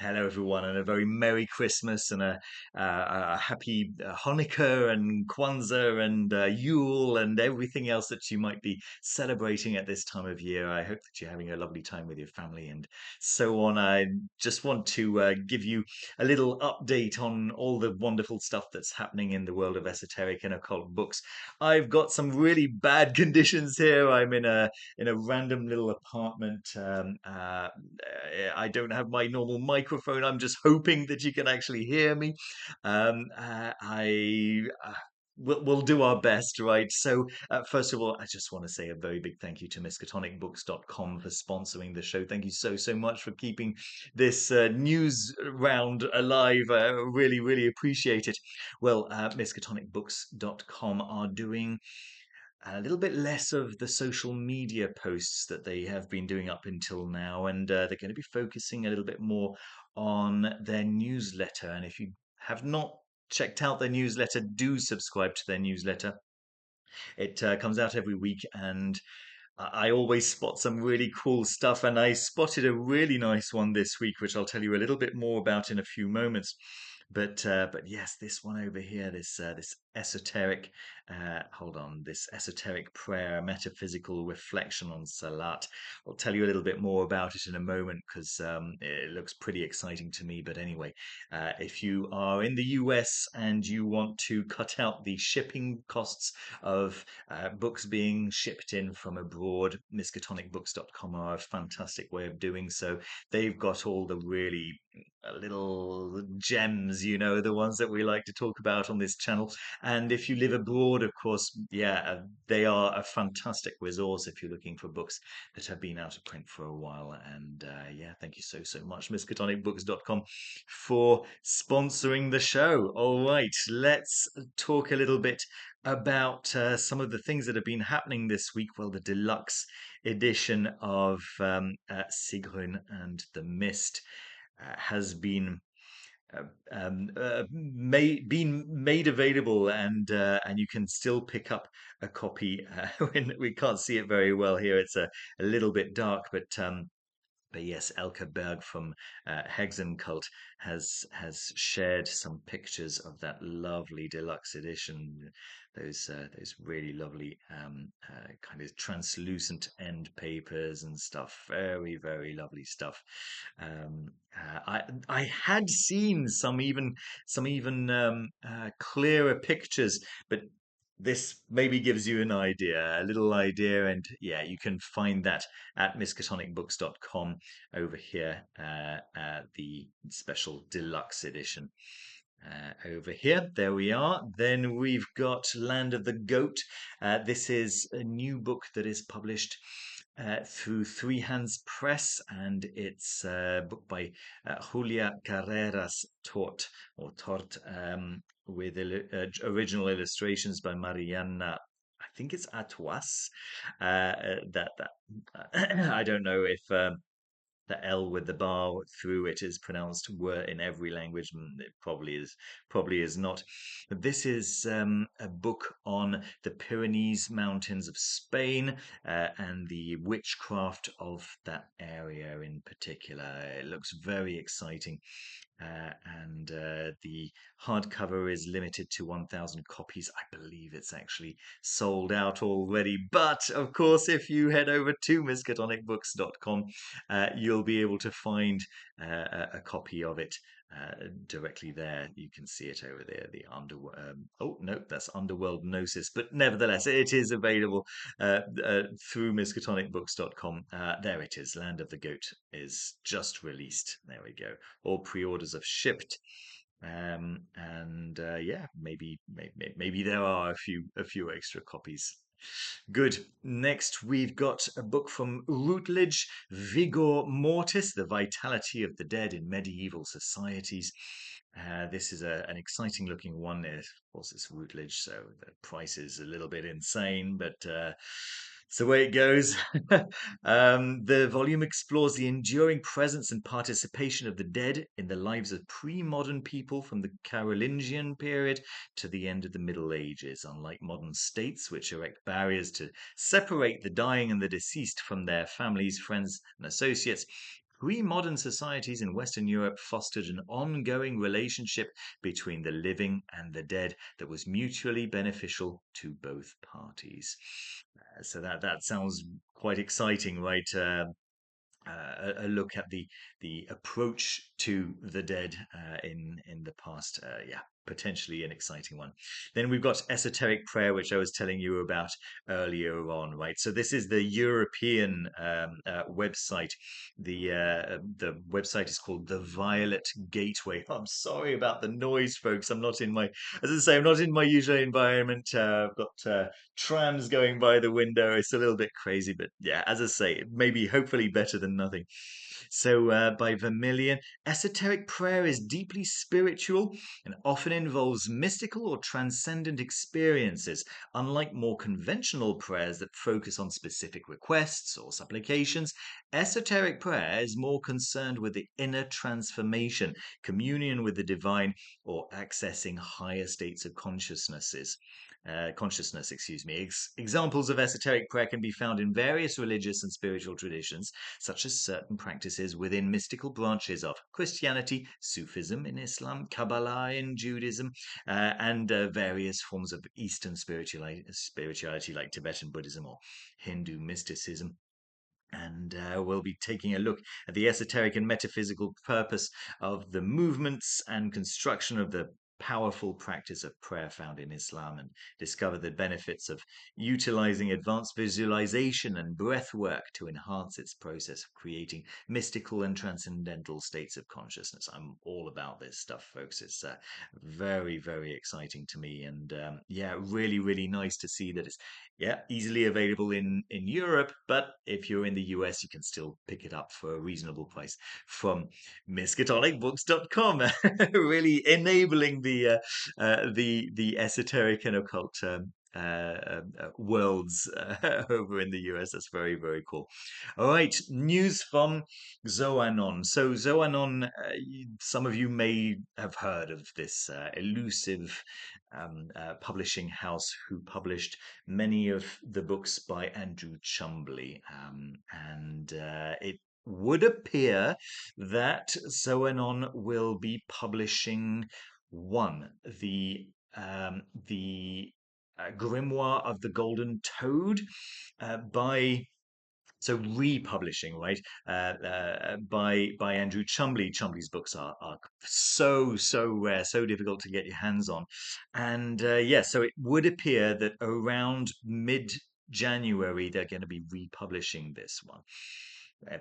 Hello, everyone, and a very Merry Christmas and a happy Hanukkah and Kwanzaa and Yule and everything else that you might be celebrating at this time of year. I hope that you're having a lovely time with your family and so on. I just want to give you a little update on all the wonderful stuff that's happening in the world of esoteric and occult books. I've got some really bad conditions here. I'm in a random little apartment. I don't have my normal microphone. I'm just hoping that you can actually hear me. I we'll do our best, right? So, first of all, I just want to say a very big thank you to miskatonicbooks.com for sponsoring the show. Thank you so much for keeping this news round alive. Really, really appreciate it. Well, miskatonicbooks.com are doing a little bit less of the social media posts that they have been doing up until now, and they're going to be focusing a little bit more on their newsletter. And if you have not checked out their newsletter, do subscribe to their newsletter. It comes out every week, and I always spot some really cool stuff. And I spotted a really nice one this week, which I'll tell you a little bit more about in a few moments. But yes, this one over here, this esoteric, hold on, this esoteric prayer, metaphysical reflection on Salat. I'll tell you a little bit more about it in a moment because it looks pretty exciting to me. But anyway, if you are in the US and you want to cut out the shipping costs of books being shipped in from abroad, miskatonicbooks.com are a fantastic way of doing so. They've got all the really little gems, the ones that we like to talk about on this channel. And if you live abroad, of course, they are a fantastic resource if you're looking for books that have been out of print for a while. And thank you so much, miskatonicbooks.com, for sponsoring the show. All right, let's talk a little bit about some of the things that have been happening this week. Well, the deluxe edition of Sigrun and the Mist has been made available, and you can still pick up a copy. When we can't see it very well here, it's a little bit dark, but yes, Elke Berg from Occult has shared some pictures of that lovely deluxe edition. Those really lovely kind of translucent end papers and stuff. Very lovely stuff. I had seen some even clearer pictures, but this maybe gives you a little idea, and yeah, you can find that at miskatonicbooks.com over here, the special deluxe edition. Over here, there we are. Then we've got Land of the Goat. This is a new book that is published through Three Hands Press, and it's a book by Julia Carreras Tort, with original illustrations by Mariana. I think it's Atuas. That I don't know if the L with the bar through it is pronounced were in every language. It probably is not. But this is a book on the Pyrenees Mountains of Spain and the witchcraft of that area in particular. It looks very exciting. And the hardcover is limited to 1,000 copies. I believe it's actually sold out already. But of course, if you head over to miskatonicbooks.com, you'll be able to find a copy of it directly there. You can see it over there. The oh no, that's Underworld Gnosis, but nevertheless, it is available through miskatonicbooks.com. There it is. Land of the Goat is just released. There we go. All pre-orders have shipped. And yeah, maybe there are a few extra copies. Good. Next, we've got a book from Routledge, Vigor Mortis, The Vitality of the Dead in Medieval Societies. This is an exciting looking one. Of course, it's Routledge, so the price is a little bit insane, but it's the way it goes. The volume explores the enduring presence and participation of the dead in the lives of pre-modern people from the Carolingian period to the end of the Middle Ages. Unlike modern states, which erect barriers to separate the dying and the deceased from their families, friends, and associates, pre-modern societies in Western Europe fostered an ongoing relationship between the living and the dead that was mutually beneficial to both parties. So that sounds quite exciting, right? A look at the approach to the dead in the past. Yeah, potentially an exciting one. Then we've got Esoteric Prayer, which I was telling you about earlier on, right? So this is the European website. The website is called the Violet Gateway. I'm sorry about the noise, folks. I'm not in my, as I say, I'm not in my usual environment. I've got trams going by the window. It's a little bit crazy, but yeah, as I say, maybe hopefully better than nothing. So, by Vermilion, esoteric prayer is deeply spiritual and often involves mystical or transcendent experiences. Unlike more conventional prayers that focus on specific requests or supplications, esoteric prayer is more concerned with the inner transformation, communion with the divine, or accessing higher states of consciousness, excuse me. Examples of esoteric prayer can be found in various religious and spiritual traditions, such as certain practices within mystical branches of Christianity, Sufism in Islam, Kabbalah in Judaism, and various forms of Eastern spirituality like Tibetan Buddhism or Hindu mysticism. And we'll be taking a look at the esoteric and metaphysical purpose of the movements and construction of the powerful practice of prayer found in Islam, and discover the benefits of utilizing advanced visualization and breath work to enhance its process of creating mystical and transcendental states of consciousness. I'm all about this stuff, folks. It's very, very exciting to me. And yeah, really, really nice to see that it's easily available in Europe, but if you're in the US, you can still pick it up for a reasonable price from miskatolicbooks.com. Really enabling the esoteric and occult worlds over in the US. That's very, very cool. All right, news from Xoanon. So Xoanon, some of you may have heard of this elusive publishing house who published many of the books by Andrew Chumbley. And it would appear that Xoanon will be publishing the Grimoire of the Golden Toad by republishing, right? By Andrew Chumbley. Chumbley's books are so rare, so difficult to get your hands on, and so it would appear that around mid-January they're going to be republishing this one.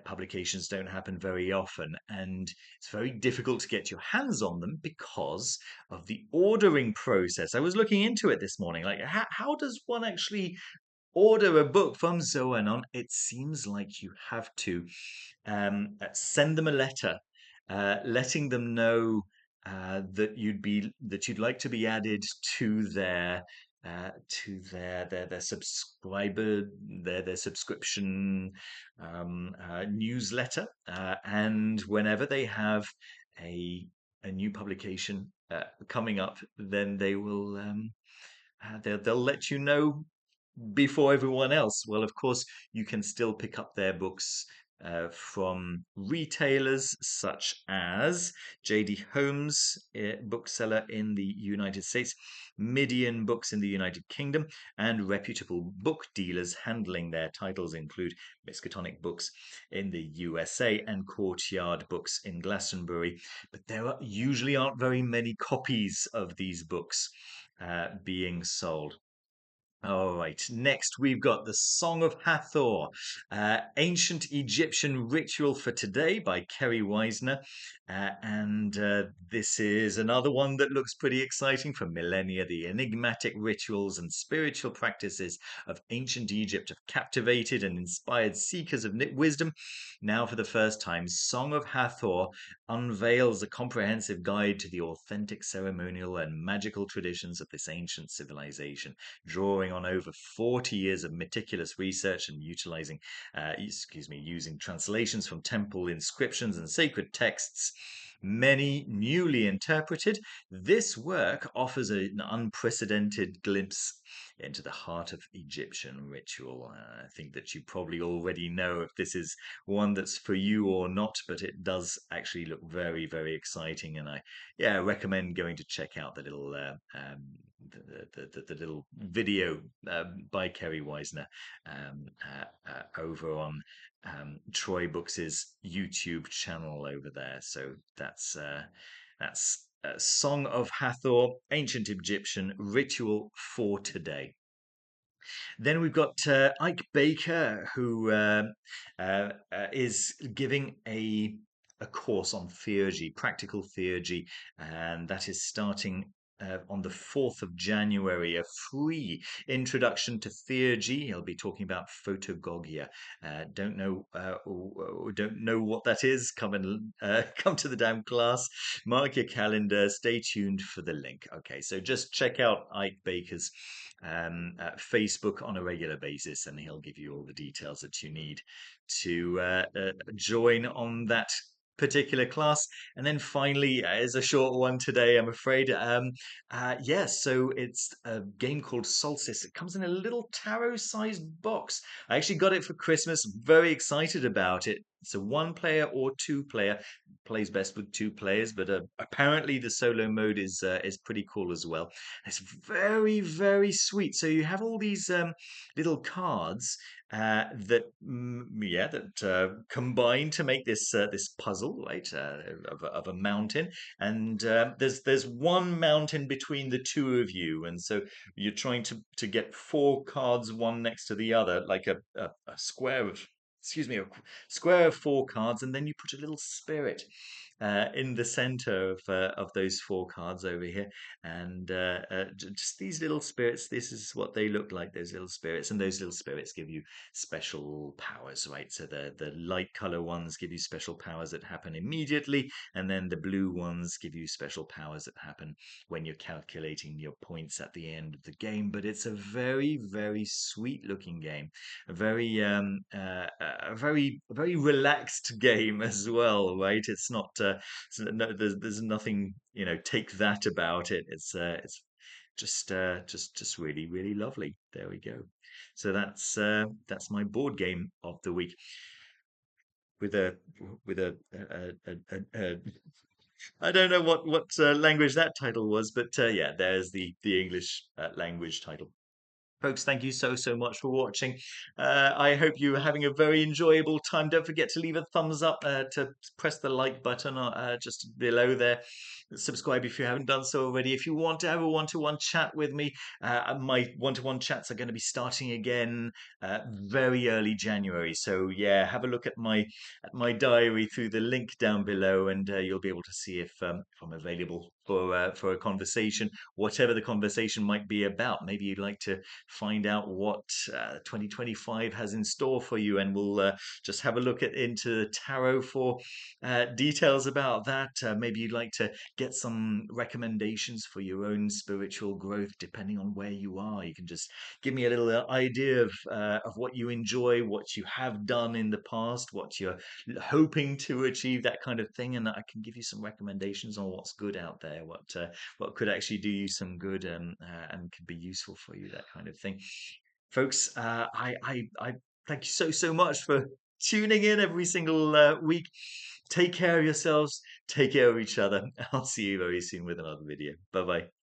Publications don't happen very often, and it's very difficult to get your hands on them because of the ordering process. I was looking into it this morning, like how does one actually order a book from Xoanon? It seems like you have to send them a letter, letting them know that you'd like to be added to their subscriber their subscription newsletter, and whenever they have a new publication coming up, then they will they'll let you know before everyone else. Well, of course, you can still pick up their books from retailers such as J.D. Holmes, bookseller in the United States, Midian Books in the United Kingdom, and reputable book dealers handling their titles include Miskatonic Books in the USA and Courtyard Books in Glastonbury. But there usually aren't very many copies of these books being sold. All right, next we've got the Song of Hathor, Ancient Egyptian Ritual for Today by Kerry Wiesner. And this is another one that looks pretty exciting. For millennia, the enigmatic rituals and spiritual practices of ancient Egypt have captivated and inspired seekers of wisdom. Now, for the first time, Song of Hathor unveils a comprehensive guide to the authentic ceremonial and magical traditions of this ancient civilization, drawing on over 40 years of meticulous research and using translations from temple inscriptions and sacred texts, many newly interpreted. This work offers an unprecedented glimpse into the heart of Egyptian ritual. I think that you probably already know if this is one that's for you or not, but it does actually look very, very exciting, and I recommend going to check out the little the little video by Kerry Weisner over on Troy Books' YouTube channel over there. So that's Song of Hathor, Ancient Egyptian Ritual for Today. Then we've got Ike Baker, who is giving a course on theurgy, practical theurgy, and that is starting on the 4th of January, a free introduction to theurgy. He'll be talking about photogogia. Don't know what that is. Come and come to the damn class. Mark your calendar. Stay tuned for the link. Okay, so just check out Ike Baker's Facebook on a regular basis, and he'll give you all the details that you need to join on that particular class. And then finally, is a short one today, I'm afraid. So it's a game called Solstis. It comes in a little tarot-sized box. I actually got it for Christmas. Very excited about it. It's a 1-player or 2-player. Plays best with 2 players, but apparently the solo mode is pretty cool as well. It's very, very sweet. So you have all these little cards that combine to make this puzzle, right? Of a mountain, and there's one mountain between the two of you, and so you're trying to get 4 cards one next to the other, like a square of. Excuse me, a square of 4 cards, and then you put a little spirit in the center of those 4 cards over here, and just these little spirits. This is what they look like, those little spirits, and those little spirits give you special powers, right? So the light color ones give you special powers that happen immediately, and then the blue ones give you special powers that happen when you're calculating your points at the end of the game. But it's a very, very sweet looking game, a very relaxed game as well, right? It's not there's nothing take that about it. It's just really, really lovely. There we go. So that's my board game of the week with a with a I don't know what language that title was, but there's the English language title. Folks, thank you so much for watching. I hope you're having a very enjoyable time. Don't forget to leave a thumbs up, to press the like button just below there. Subscribe if you haven't done so already. If you want to have a one-to-one chat with me, my one-to-one chats are going to be starting again very early January. So have a look at my diary through the link down below, and you'll be able to see if I'm available for a conversation, whatever the conversation might be about. Maybe you'd like to find out what 2025 has in store for you, and we'll just have a look into the tarot for details about that. Maybe you'd like to get some recommendations for your own spiritual growth, depending on where you are. You can just give me a little idea of what you enjoy, what you have done in the past, what you're hoping to achieve, that kind of thing, and I can give you some recommendations on what's good out there, what could actually do you some good, and could be useful for you, that kind of thing. Folks, I thank you so much for tuning in every single week. Take care of yourselves, take care of each other. I'll see you very soon with another video. Bye bye.